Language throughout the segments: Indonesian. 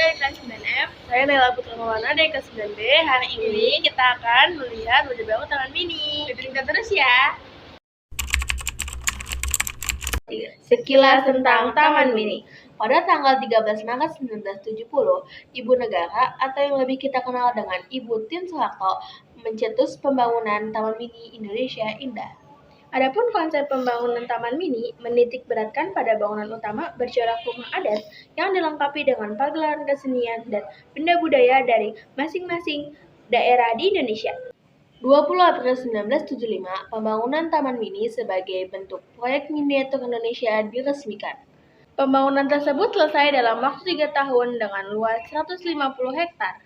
dari kelas 9F. Saya Nela Putra Maulana dari kelas 9B. Hari ini kita akan melihat wajah baru Taman Mini. Ikutin kita terus ya. Sekilas tentang Taman Mini. Pada tanggal 13 Maret 1970, Ibu Negara atau yang lebih kita kenal dengan Ibu Tien Soeharto mencetus pembangunan Taman Mini Indonesia Indah. Adapun konsep pembangunan Taman Mini menitik beratkan pada bangunan utama bercorak rumah adat yang dilengkapi dengan pagelaran kesenian dan benda budaya dari masing-masing daerah di Indonesia. 20 April 1975, pembangunan Taman Mini sebagai bentuk proyek miniatur Indonesia diresmikan. Pembangunan tersebut selesai dalam waktu 3 tahun dengan luas 150 hektar.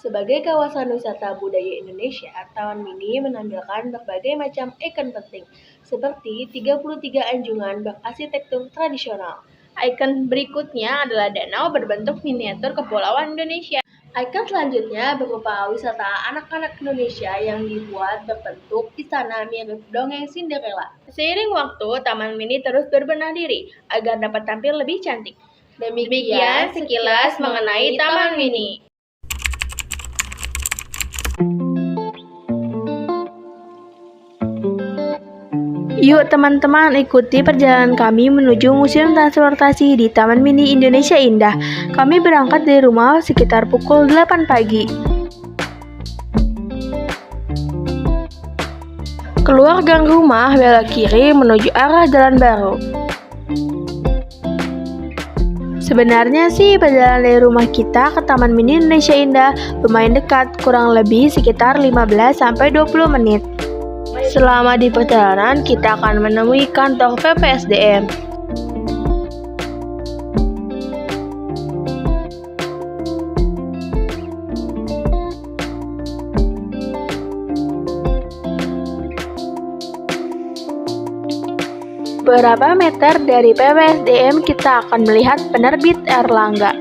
Sebagai kawasan wisata budaya Indonesia, Taman Mini menampilkan berbagai macam ikon penting, seperti 33 anjungan berarsitektur tradisional. Ikon berikutnya adalah danau berbentuk miniatur kepulauan Indonesia. Ikon selanjutnya berupa wisata anak-anak Indonesia yang dibuat berbentuk istana mirip dongeng Cinderella. Seiring waktu, Taman Mini terus berbenah diri agar dapat tampil lebih cantik. Demikian sekilas mengenai Taman Mini. Yuk teman-teman, ikuti perjalanan kami menuju Museum Transportasi di Taman Mini Indonesia Indah. Kami berangkat dari rumah sekitar pukul 8 pagi. Keluar gang rumah, belok kiri menuju arah Jalan Baru. Sebenarnya sih perjalanan dari rumah kita ke Taman Mini Indonesia Indah lumayan dekat, kurang lebih sekitar 15-20 menit. Selama di perjalanan, kita akan menemui kantor PPSDM. Beberapa meter dari PPSDM, kita akan melihat Penerbit Erlangga.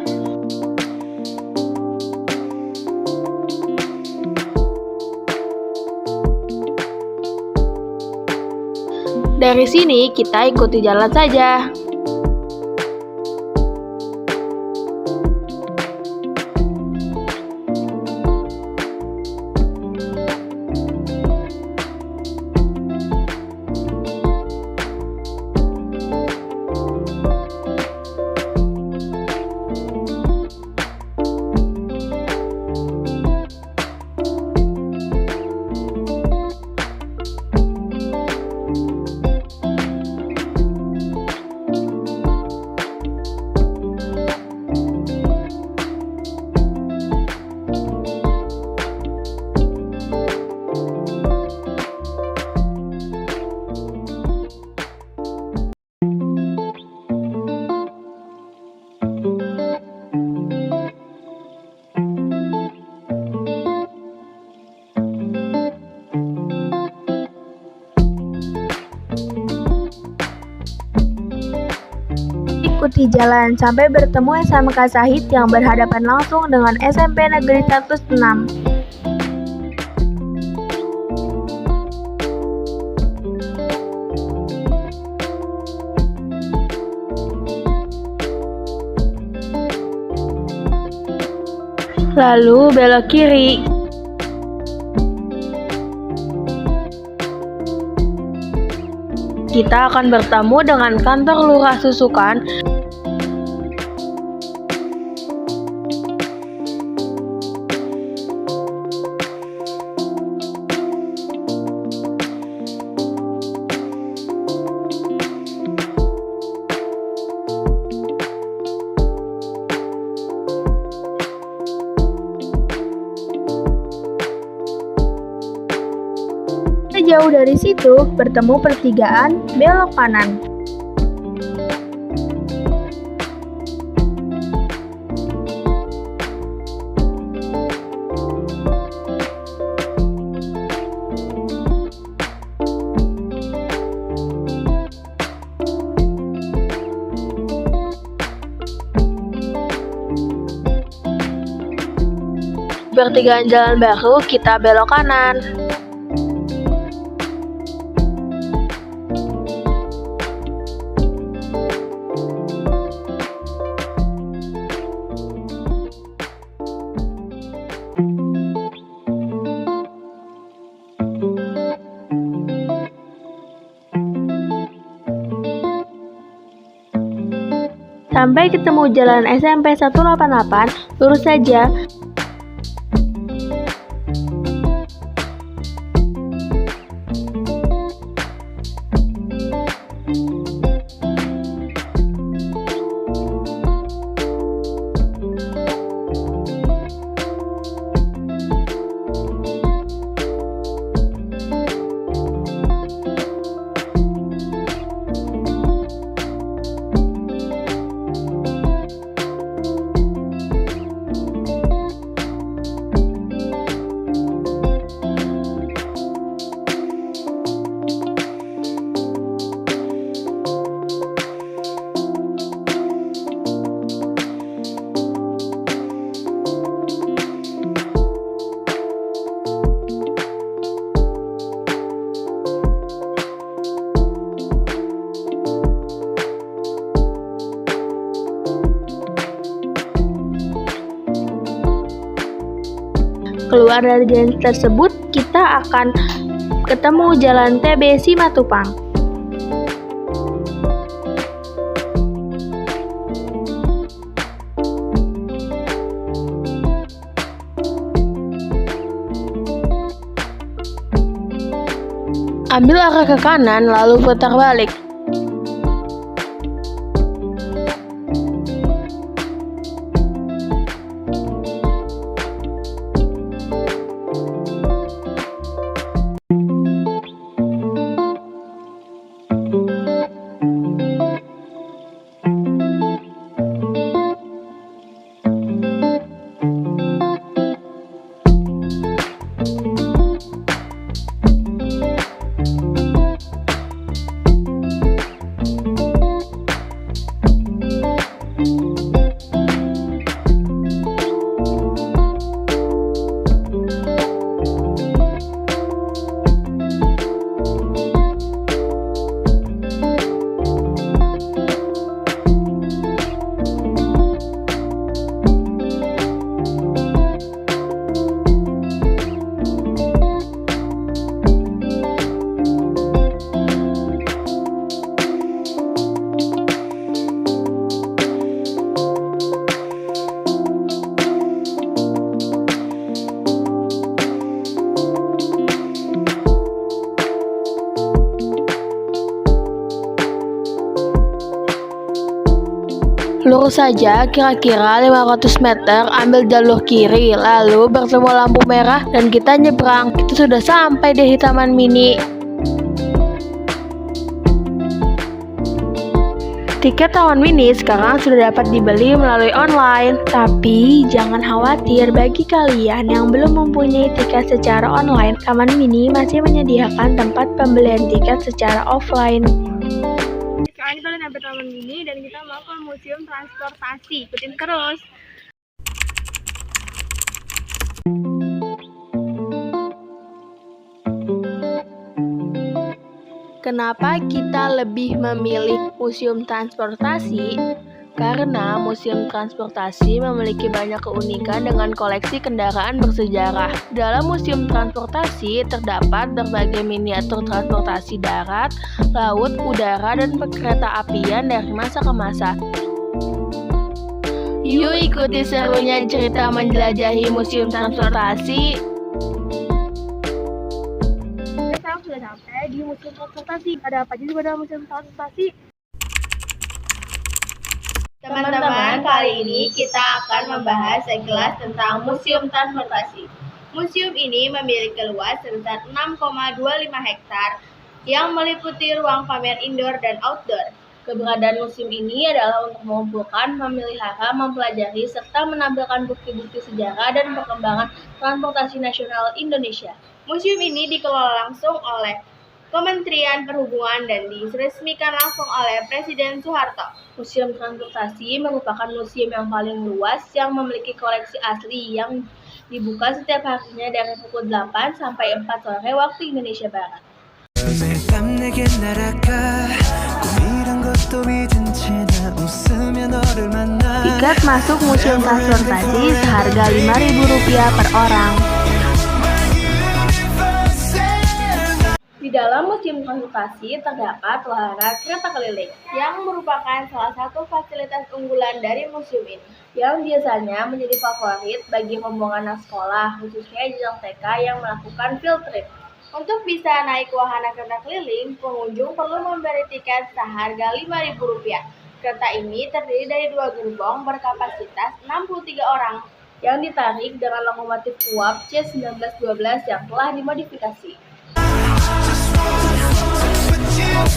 Dari sini kita ikuti jalan saja. Ikuti jalan sampai bertemu SMK Sahid yang berhadapan langsung dengan SMP Negeri 106. Lalu belok kiri. Kita akan bertemu dengan kantor Lurah Susukan. Jauh dari situ, bertemu pertigaan, belok kanan. Pertigaan Jalan Baru, kita belok kanan. Sampai ketemu Jalan SMP 188, lurus saja. Keluar dari jalan tersebut, kita akan ketemu Jalan TB Simatupang. Ambil arah ke kanan lalu putar balik. Lurus saja kira-kira 500 meter, ambil jalur kiri, lalu bertemu lampu merah dan kita nyebrang. Kita sudah sampai di Taman Mini. Tiket Taman Mini sekarang sudah dapat dibeli melalui online. Tapi jangan khawatir, bagi kalian yang belum mempunyai tiket secara online, Taman Mini masih menyediakan tempat pembelian tiket secara offline. Sekarang kita udah sampai Taman Mini dan kita mau ke Museum Transportasi. Ikutin terus. Kenapa kita lebih memilih Museum Transportasi? Karena Museum Transportasi memiliki banyak keunikan dengan koleksi kendaraan bersejarah. Dalam Museum Transportasi terdapat berbagai miniatur transportasi darat, laut, udara, dan kereta apian dari masa ke masa. Yuk ikuti serunya cerita menjelajahi Museum Transportasi. Sekarang sudah sampai di Museum Transportasi. Ada apa aja di dalam Museum Transportasi? Teman-teman, kali ini kita akan membahas sekilas tentang Museum Transportasi. Museum ini memiliki luas sebesar 6,25 hektar yang meliputi ruang pamer indoor dan outdoor. Keberadaan museum ini adalah untuk mengumpulkan, memelihara, mempelajari, serta menampilkan bukti-bukti sejarah dan perkembangan transportasi nasional Indonesia. Museum ini dikelola langsung oleh Kementerian Perhubungan dan diresmikan langsung oleh Presiden Soeharto. Museum Transportasi merupakan museum yang paling luas yang memiliki koleksi asli yang dibuka setiap harinya dari pukul 8 sampai 4 sore waktu Indonesia Barat. Tiket masuk Museum Transportasi seharga Rp5.000 per orang. Di dalam museum konsultasi terdapat wahana kereta keliling yang merupakan salah satu fasilitas unggulan dari museum ini, yang biasanya menjadi favorit bagi rombongan anak sekolah, khususnya jenjang TK yang melakukan field trip. Untuk bisa naik wahana kereta keliling, pengunjung perlu membeli tiket seharga Rp5.000. Kereta ini terdiri dari 2 gerbong berkapasitas 63 orang yang ditarik dengan lokomotif uap C1912 yang telah dimodifikasi.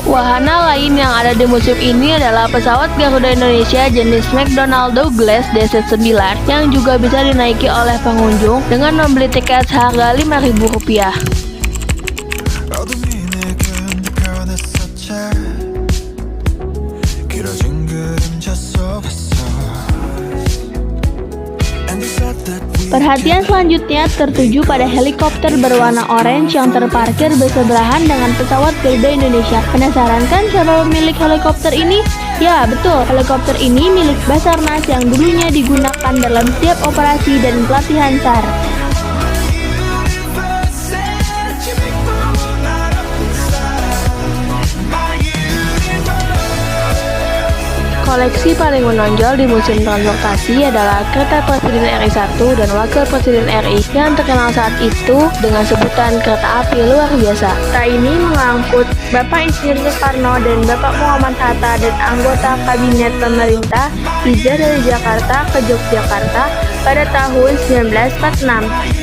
Wahana lain yang ada di museum ini adalah pesawat Garuda Indonesia jenis McDonnell Douglas DC-9 yang juga bisa dinaiki oleh pengunjung dengan membeli tiket seharga Rp5.000. Perhatian selanjutnya tertuju pada helikopter berwarna orange yang terparkir bersebelahan dengan pesawat Garuda Indonesia. Penasaran kan siapa pemilik helikopter ini? Ya, betul. Helikopter ini milik Basarnas yang dulunya digunakan dalam setiap operasi dan pelatihan SAR. Koleksi paling menonjol di Museum Transportasi adalah kereta Presiden RI 1 dan Wakil Presiden RI yang terkenal saat itu dengan sebutan kereta api luar biasa. Kereta ini mengangkut Bapak Insinyur Soekarno dan Bapak Muhammad Hatta dan anggota kabinet pemerintah hijrah dari Jakarta ke Yogyakarta pada tahun 1946.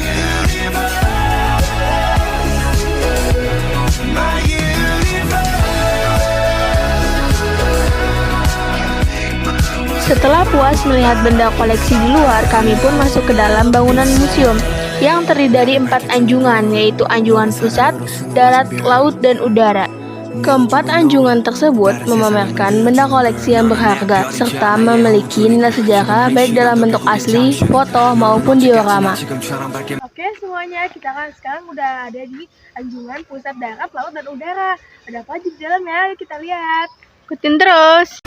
Setelah puas melihat benda koleksi di luar, kami pun masuk ke dalam bangunan museum yang terdiri dari 4 anjungan, yaitu anjungan pusat, darat, laut, dan udara. Keempat anjungan tersebut memamerkan benda koleksi yang berharga, serta memiliki nilai sejarah baik dalam bentuk asli, foto, maupun diorama. Oke semuanya, kita kan sekarang udah ada di anjungan pusat, darat, laut, dan udara. Ada apa aja di dalamnya? Kita lihat. Ikutin terus.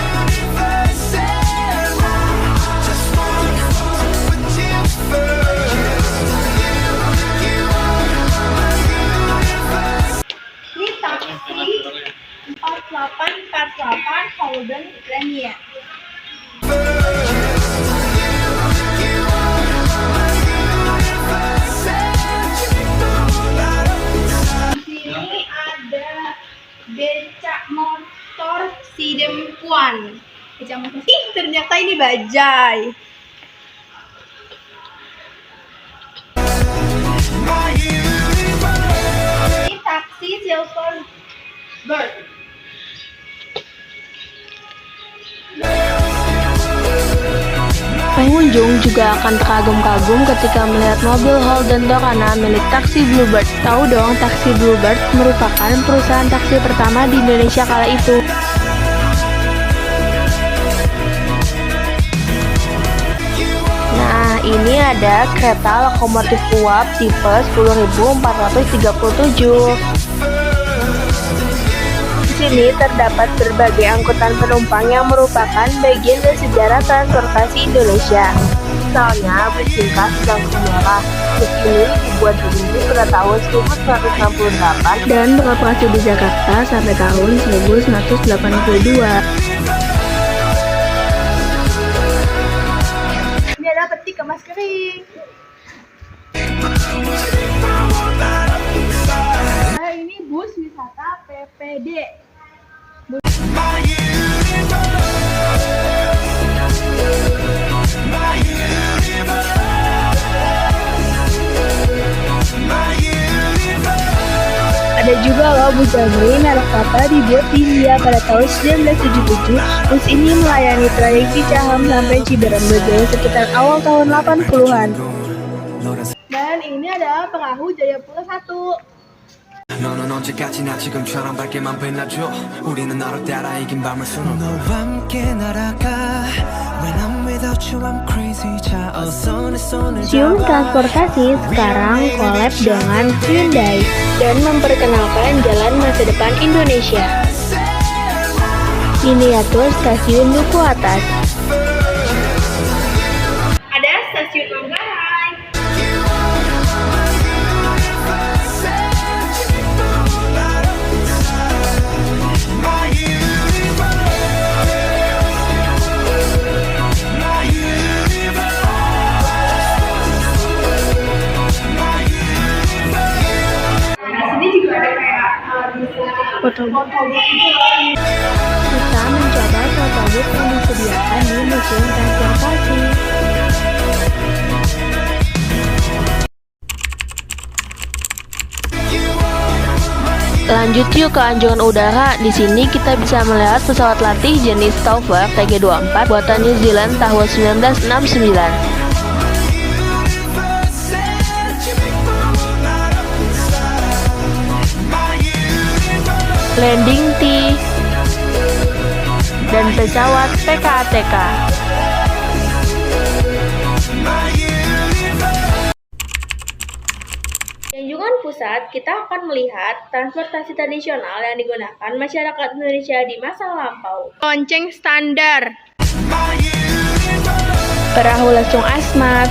Ini taksi 4848 Holden Lania. Di sini ada becak motor Sidempuan. Becak motor. Ternyata ini bajai. Ini taksi Silver Bird. Pengunjung juga akan terkagum-kagum ketika melihat mobil Holden Torana milik taksi Bluebird. Tahu dong, taksi Bluebird merupakan perusahaan taksi pertama di Indonesia kala itu. Nah, ini ada kereta lokomotif uap tipe 10.437. Di sini terdapat berbagai angkutan penumpang yang merupakan bagian dari sejarah transportasi Indonesia. Misalnya, bus tingkat sedang sejarah. Bus ini dibuat berdiri pada tahun 1968 dan beroperasi di Jakarta sampai tahun 1982. Ini ada peti kemas kering. Nah, ini bus wisata PPD. Ada juga loh bus Damri merek Tata dibuat di India pada tahun 1977. Bus ini melayani trayek Cicahem sampai Ciberem berjaya sekitar awal tahun 80-an. Dan ini adalah perahu Jayapura 1. 너는 언제까지나 지금처럼 밝게만 빛나줘 우리는 너를 따라 이긴 밤을 수놓고 너와 함께 날아가 When I'm without you I'm crazy 자 어서 내 손을 잡아 Museum Transportasi sekarang collab dengan Hyundai dan memperkenalkan jalan masa depan Indonesia. Miniatur stasiun Duku Atas. Ada stasiun Manggarai. Kita mencoba foto booth yang disediakan di Museum Transportasi. Lanjut yuk ke anjungan udara. Di sini kita bisa melihat pesawat latih jenis Stover TG24 buatan New Zealand tahun 1969. Landing T dan pesawat PKATK. Di anjungan pusat, kita akan melihat transportasi tradisional yang digunakan masyarakat Indonesia di masa lampau. Lonceng standar, perahu lesung asmat,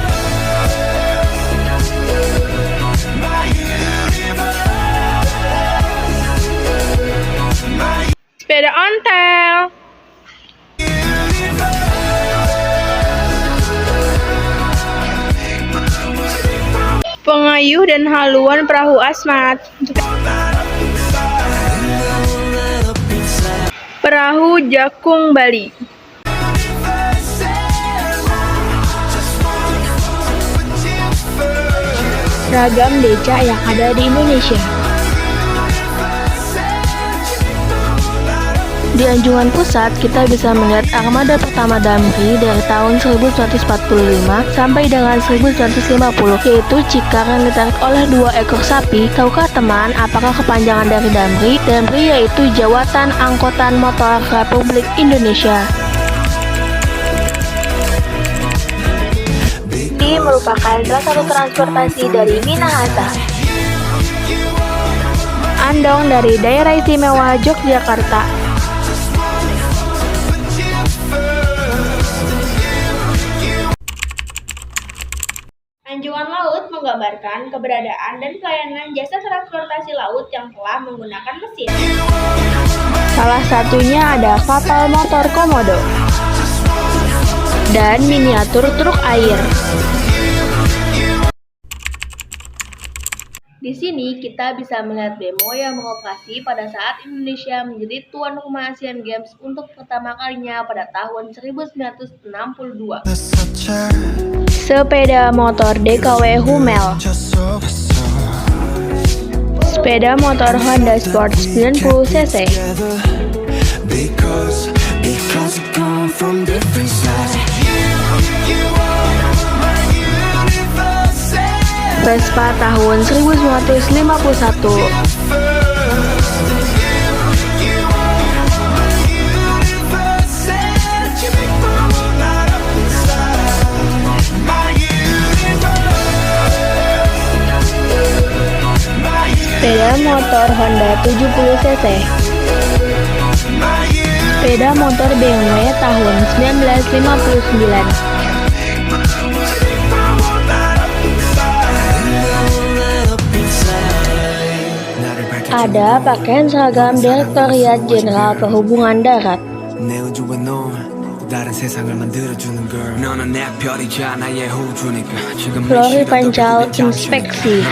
sepeda ontel, pengayuh dan haluan perahu asmat, perahu jakung Bali, ragam becak yang ada di Indonesia. Di anjungan pusat, kita bisa melihat armada pertama Damri dari tahun 1945 sampai dengan 1950, yaitu Cikar yang ditarik oleh 2 ekor sapi. Tahukah teman apakah kepanjangan dari Damri? Damri yaitu Jawatan Angkutan Motor Republik Indonesia. Ini merupakan salah satu transportasi dari Minahasa. Andong dari Daerah Istimewa Yogyakarta. Anjungan laut menggambarkan keberadaan dan pelayanan jasa transportasi laut yang telah menggunakan mesin. Salah satunya ada kapal motor komodo dan miniatur truk air. Di sini kita bisa melihat bemo yang beroperasi pada saat Indonesia menjadi tuan rumah Asian Games untuk pertama kalinya pada tahun 1962. Sepeda motor DKW Hummel, sepeda motor Honda Sport 90 cc, Vespa tahun 1951. Sepeda motor Honda 70 cc, sepeda motor BMW tahun 1959. Ada pakaian seragam Direktorat Jenderal Perhubungan Darat. Flori Pancal Inspeksi,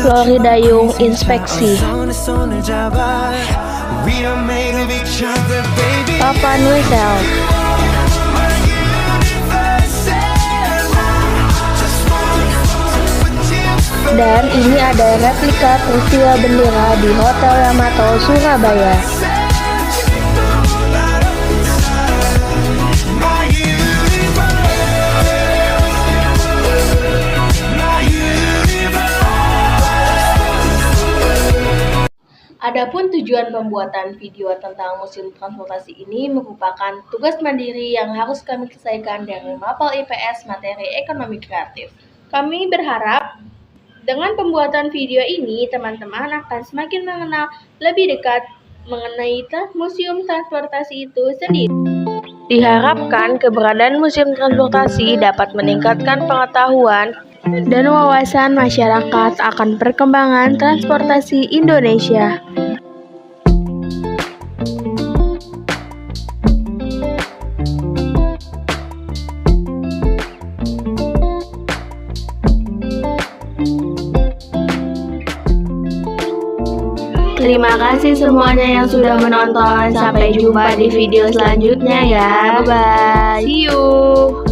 Flori Dayung Inspeksi, Papa Nuisel, dan ini ada replika peristiwa bendera di Hotel Yamato, Surabaya. Adapun tujuan pembuatan video tentang Museum Transportasi ini merupakan tugas mandiri yang harus kami selesaikan dari Mapel IPS Materi Ekonomi Kreatif. Kami berharap dengan pembuatan video ini, teman-teman akan semakin mengenal lebih dekat mengenai Museum Transportasi itu sendiri. Diharapkan keberadaan Museum Transportasi dapat meningkatkan pengetahuan dan wawasan masyarakat akan perkembangan transportasi Indonesia. Terima kasih semuanya yang sudah menonton. Sampai jumpa di video selanjutnya ya. Bye-bye. See you.